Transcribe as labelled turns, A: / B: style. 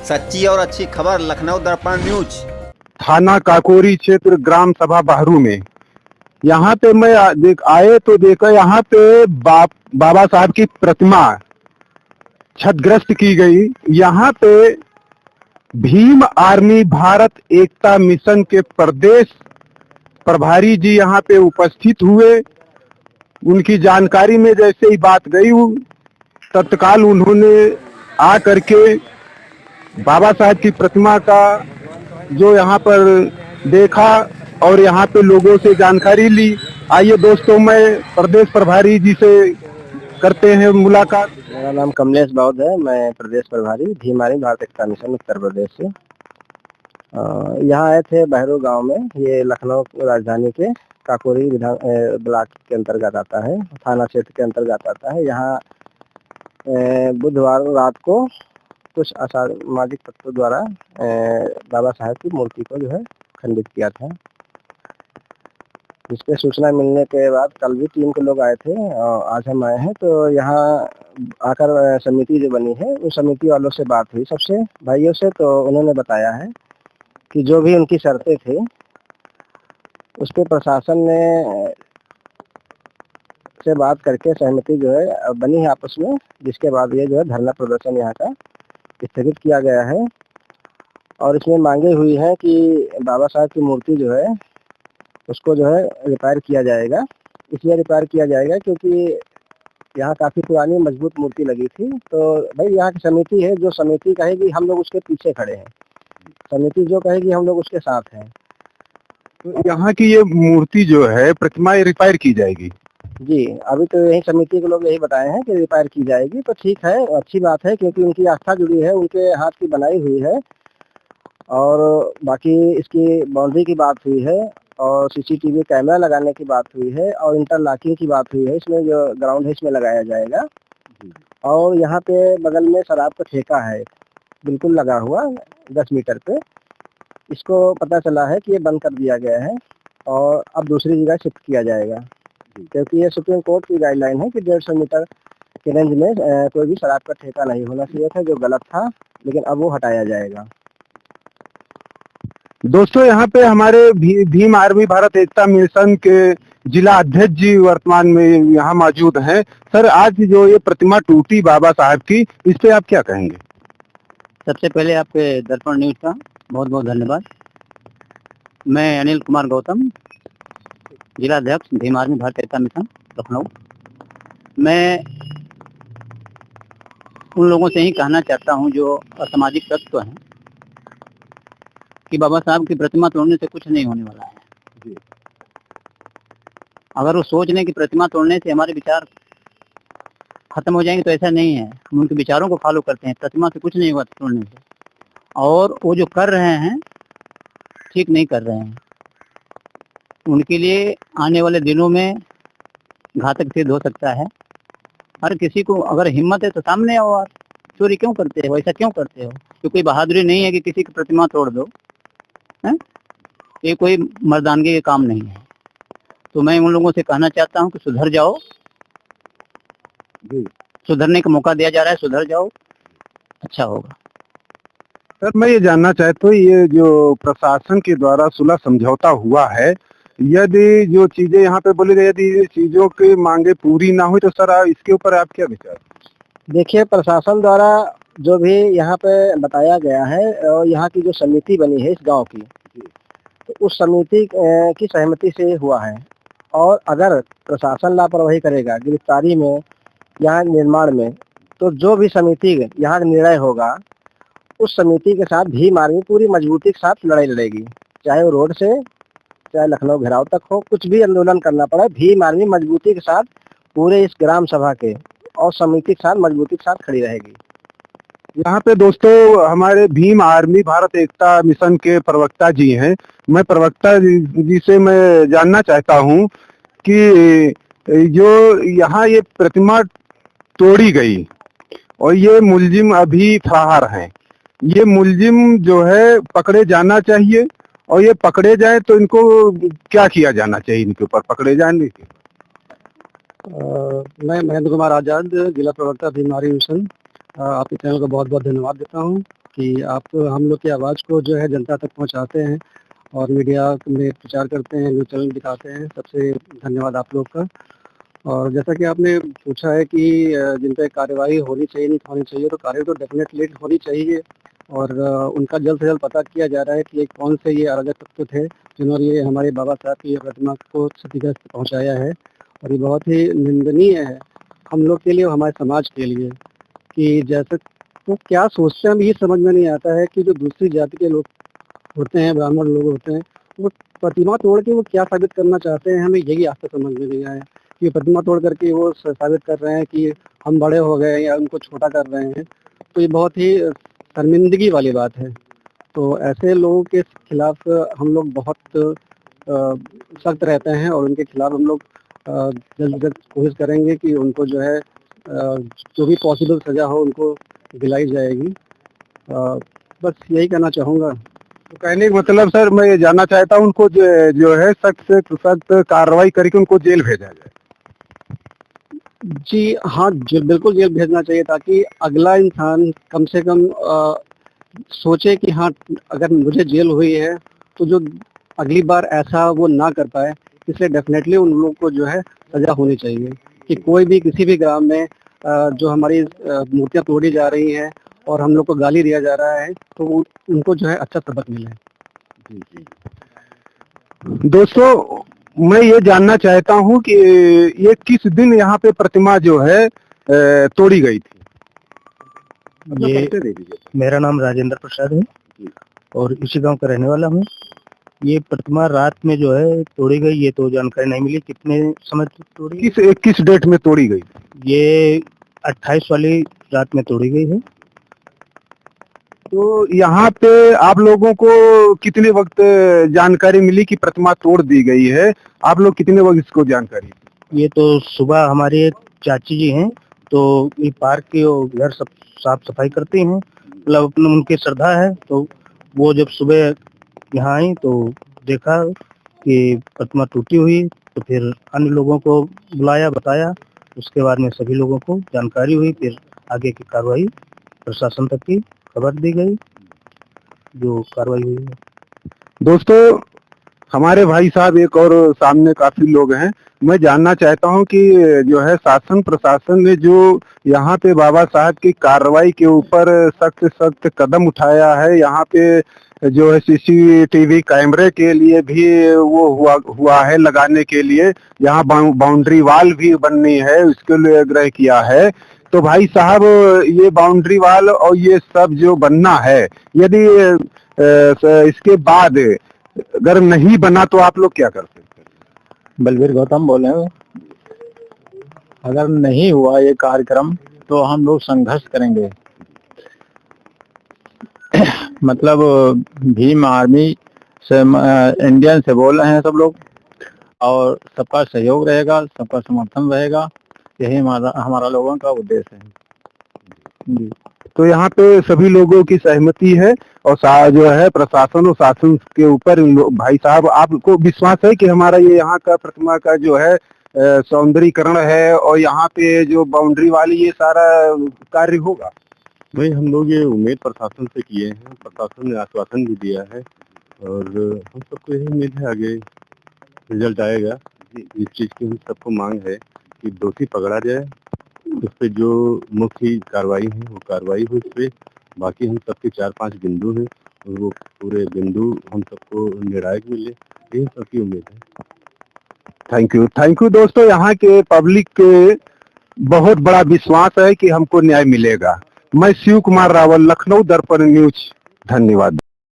A: सच्ची और अच्छी खबर लखनऊ दर्पण न्यूज।
B: थाना काकोरी क्षेत्र ग्राम सभा बहरू में यहाँ पे मैं आए तो देखा यहाँ पे बाबा साहब की प्रतिमा क्षतग्रस्त की गई। यहाँ पे भीम आर्मी भारत एकता मिशन के प्रदेश प्रभारी जी यहाँ पे उपस्थित हुए। उनकी जानकारी में जैसे ही बात गई तत्काल उन्होंने आ करके बाबा साहब की प्रतिमा का जो यहाँ पर देखा और यहाँ पे लोगों से जानकारी ली। आइए दोस्तों, मैं प्रदेश प्रभारी जी से करते हैं मुलाकात।
C: मेरा नाम कमलेश बौद्ध है। मैं प्रदेश प्रभारी भीम आर्मी भारत एकता मिशन उत्तर प्रदेश से यहाँ आए थे बहरू गांव में। ये लखनऊ राजधानी के काकोरी ब्लॉक के अंतर्गत आता है, थाना क्षेत्र के अंतर्गत आता है। यहाँ बुधवार रात को कुछ असामाजिक तत्वों द्वारा बाबा साहब की मूर्ति को जो है खंडित किया था। इस पे सूचना मिलने के बाद कल भी टीम के लोग आए थे और आज हम आए हैं। तो यहाँ आकर समिति जो बनी है उस समिति वालों से बात हुई, सबसे भाइयों से। तो उन्होंने बताया है कि जो भी उनकी शर्तें थे उस पर प्रशासन ने से बात करके सहमति जो है बनी है आपस में, जिसके बाद ये जो है धरना प्रदर्शन यहाँ का स्थगित किया गया है। और इसमें मांगे हुई है कि बाबा साहब की मूर्ति जो है उसको जो है रिपेयर किया जाएगा। इसलिए रिपेयर किया जाएगा क्योंकि यहाँ काफ़ी पुरानी मजबूत मूर्ति लगी थी। तो भाई यहाँ की समिति है, जो समिति कहेगी हम लोग उसके पीछे खड़े हैं, समिति जो कहेगी हम लोग उसके साथ हैं।
B: तो यहाँ की ये मूर्ति जो है प्रतिमा रिपेयर की जाएगी
C: जी। अभी तो यही समिति के लोग यही बताए हैं कि रिपेयर की जाएगी। तो ठीक है, अच्छी बात है, क्योंकि उनकी आस्था जुड़ी है, उनके हाथ की बनाई हुई है। और बाकी इसकी बाउंड्री की बात हुई है और सीसीटीवी कैमरा लगाने की बात हुई है और इंटरलॉकिंग की बात हुई है। इसमें जो ग्राउंड है इसमें लगाया जाएगा। और यहाँ पे बगल में शराब का ठेका है बिल्कुल लगा हुआ 10 मीटर पे। इसको पता चला है कि ये बंद कर दिया गया है और अब दूसरी जगह शिफ्ट किया जाएगा, क्योंकि ये सुप्रीम कोर्ट की गाइडलाइन है कि 150 मीटर के रेंज में कोई भी शराब का ठेका नहीं होना चाहिए था, जो गलत था। लेकिन अब वो हटाया जाएगा।
B: दोस्तों, यहाँ पे हमारे भीम आर्मी भारत एकता मिशन के जिला अध्यक्ष जी वर्तमान में यहाँ मौजूद हैं। सर, आज जो ये प्रतिमा टूटी बाबा साहब की, इस पे आप क्या कहेंगे?
D: सबसे पहले आपके दर्पण न्यूज का बहुत बहुत धन्यवाद। मैं अनिल कुमार गौतम, जिला अध्यक्ष भीम आर्मी भारत एकता मिशन लखनऊ। मैं उन लोगों से ही कहना चाहता हूं जो असामाजिक तत्व हैं कि बाबा साहब की प्रतिमा तोड़ने से कुछ नहीं होने वाला है। अगर वो सोच लें कि प्रतिमा तोड़ने से हमारे विचार खत्म हो जाएंगे, तो ऐसा नहीं है। हम उनके विचारों को फॉलो करते हैं। प्रतिमा से कुछ नहीं हुआ तोड़ने से। और वो जो कर रहे हैं ठीक नहीं कर रहे हैं। उनके लिए आने वाले दिनों में घातक सिद्ध हो सकता है। हर किसी को अगर हिम्मत है तो सामने आओ। आप चोरी क्यों करते हो, ऐसा क्यों करते हो? तो कोई बहादुरी नहीं है कि किसी की प्रतिमा तोड़ दो, है? ये कोई मर्दानगी का काम नहीं है। तो मैं उन लोगों से कहना चाहता हूं कि सुधर जाओ। सुधरने का मौका दिया जा रहा है, सुधर जाओ, अच्छा होगा।
B: सर, मैं ये जानना चाहता हूँ, ये जो प्रशासन के द्वारा सुलह समझौता हुआ है, यदि जो चीजें यहाँ पे बोली गई, यदि ये चीजों की मांगे पूरी ना हुई तो सर इसके ऊपर आप क्या विचार?
C: देखिए, प्रशासन द्वारा जो भी यहाँ पे बताया गया है और यहाँ की जो समिति बनी है इस गांव की, तो उस समिति की सहमति से हुआ है। और अगर प्रशासन लापरवाही करेगा गिरफ्तारी में या निर्माण में, तो जो भी समिति यहाँ का निर्णय होगा उस समिति के साथ भीम आर्मी पूरी मजबूती के साथ लड़ाई लड़ेगी। चाहे वो रोड से, चाहे लखनऊ घेराव तक हो, कुछ भी आंदोलन करना पड़े, भीम आर्मी मजबूती के साथ पूरे इस ग्राम सभा के और समिति के साथ मजबूती के साथ खड़ी रहेगी।
B: यहाँ पे दोस्तों हमारे भीम आर्मी भारत एकता मिशन के प्रवक्ता जी हैं। मैं प्रवक्ता जी से मैं जानना चाहता हूँ कि जो यहाँ ये प्रतिमा तोड़ी गई और ये मुलजिम अभी फरार हैं, ये मुलजिम जो है पकड़े जाना चाहिए, और ये पकड़े जाए तो इनको क्या किया जाना चाहिए, इनके ऊपर पकड़े जाने के?
C: मैं महेंद्र कुमार आजाद, जिला प्रवक्ता भीम आर्मी मिशन आपके चैनल को बहुत बहुत धन्यवाद देता हूँ कि आप हम लोग की आवाज़ को जो है जनता तक पहुँचाते हैं और मीडिया में प्रचार करते हैं, न्यूज़ चैनल दिखाते हैं। सबसे धन्यवाद आप लोग का। और जैसा कि आपने पूछा है कि जिन पे कार्रवाई होनी चाहिए नहीं होनी चाहिए, तो कार्रवाई तो डेफिनेटली होनी चाहिए और उनका जल्द से जल्द पता किया जा रहा है कि ये कौन से ये अराजक तत्व थे जिन्होंने ये हमारे बाबा साहब की प्रतिमा को क्षतिग्रस्त पहुंचाया है। और ये बहुत ही निंदनीय है हम लोग के लिए और हमारे समाज के लिए कि जैसे वो क्या सोचते हैं, हमें ये समझ में नहीं आता है कि जो दूसरी जाति के लोग होते हैं, ब्राह्मण लोग होते हैं, वो प्रतिमा तोड़ के वो क्या साबित करना चाहते हैं, हमें यही आज तक समझ में नहीं आया कि प्रतिमा तोड़ करके वो साबित कर रहे हैं कि हम बड़े हो गए या उनको छोटा कर रहे हैं। तो ये बहुत ही शर्मिंदगी वाली बात है। तो ऐसे लोगों के खिलाफ हम लोग बहुत सख्त रहते हैं और उनके खिलाफ हम लोग जल्द से जल्द कोशिश करेंगे कि उनको जो है जो भी पॉसिबल सज़ा हो उनको दिलाई जाएगी। बस यही कहना चाहूँगा।
B: तो कहने का मतलब सर, मैं ये जानना चाहता हूँ उनको जो है सख्त से सख्त कार्रवाई करके उनको जेल भेजा जाए।
C: जी हाँ, बिल्कुल जेल भेजना चाहिए ताकि अगला इंसान कम से कम सोचे कि हाँ, अगर मुझे जेल हुई है तो जो अगली बार ऐसा वो ना कर पाए। इसलिए डेफिनेटली उन लोगों को जो है सज़ा होनी चाहिए कि कोई भी किसी भी ग्राम में जो हमारी मूर्तियाँ तोड़ी जा रही हैं और हम लोग को गाली दिया जा रहा है, तो उनको जो है अच्छा सबक मिले।
B: दोस्तों, मैं ये जानना चाहता हूँ कि ये किस दिन यहाँ पे प्रतिमा जो है तोड़ी गई थी?
C: ये मेरा नाम राजेंद्र प्रसाद है और इसी गांव का रहने वाला हूँ। ये प्रतिमा रात में जो है तोड़ी गई, ये तो जानकारी नहीं मिली कितने समय तक तोड़ी।
B: किस डेट में तोड़ी गई?
C: ये 28 वाली रात में तोड़ी गई है।
B: तो यहाँ पे आप लोगों को कितने वक्त जानकारी मिली कि प्रतिमा तोड़ दी गई है? आप लोग कितने वक्त इसको जानकारी?
C: ये तो सुबह हमारे चाची जी हैं, तो ये पार्क के घर सब साफ सफाई करती हैं, मतलब अपने उनकी श्रद्धा है। तो वो जब सुबह यहाँ आई तो देखा कि प्रतिमा टूटी हुई, तो फिर अन्य लोगों को बुलाया, बताया। उसके बाद में सभी लोगों को जानकारी हुई, फिर आगे की कार्रवाई प्रशासन तक की खबर दी गई, जो कार्रवाई हुई है।
B: दोस्तों, हमारे भाई साहब एक और सामने काफी लोग हैं। मैं जानना चाहता हूं कि जो है शासन प्रशासन ने जो यहाँ पे बाबा साहब की कार्रवाई के ऊपर सख्त सख्त कदम उठाया है, यहाँ पे जो है सीसीटीवी कैमरे के लिए भी वो हुआ है लगाने के लिए, यहाँ बाउंड्री वाल भी बननी है, उसके लिए आग्रह किया है। तो भाई साहब, ये बाउंड्री वाल और ये सब जो बनना है, यदि इसके बाद अगर नहीं बना तो आप लोग क्या कर सकते हैं?
E: बलबीर गौतम बोले हैं। अगर नहीं हुआ ये कार्यक्रम तो हम लोग संघर्ष करेंगे। मतलब भीम आर्मी से इंडियन से बोल रहे हैं सब लोग, और सबका सहयोग रहेगा, सबका समर्थन रहेगा। यही हमारा लोगों का उद्देश्य है जी।
B: तो यहाँ पे सभी लोगों की सहमति है और जो है प्रशासन और शासन के ऊपर भाई साहब, आपको विश्वास है कि हमारा ये यहाँ का प्रतिमा का जो है सौंदर्यीकरण है और यहाँ पे जो बाउंड्री वाली ये सारा कार्य होगा?
F: भाई, हम लोग ये उम्मीद प्रशासन से किए हैं, प्रशासन ने आश्वासन भी दिया है और हम सबको यही उम्मीद है आगे रिजल्ट आएगा। इस चीज़ की हम सबको मांग है कि दोषी पकड़ा जाए, उस पर जो मुख्य कार्रवाई है वो कार्रवाई हो इस पर। बाकी हम सबके 4-5 बिंदु हैं और वो पूरे बिंदु हम सबको निर्णायक मिले, यही सबकी उम्मीद है।
B: थैंक यू दोस्तों, यहाँ के पब्लिक के बहुत बड़ा विश्वास है कि हमको न्याय मिलेगा। मैं शिव कुमार रावल, लखनऊ दर्पण न्यूज, धन्यवाद।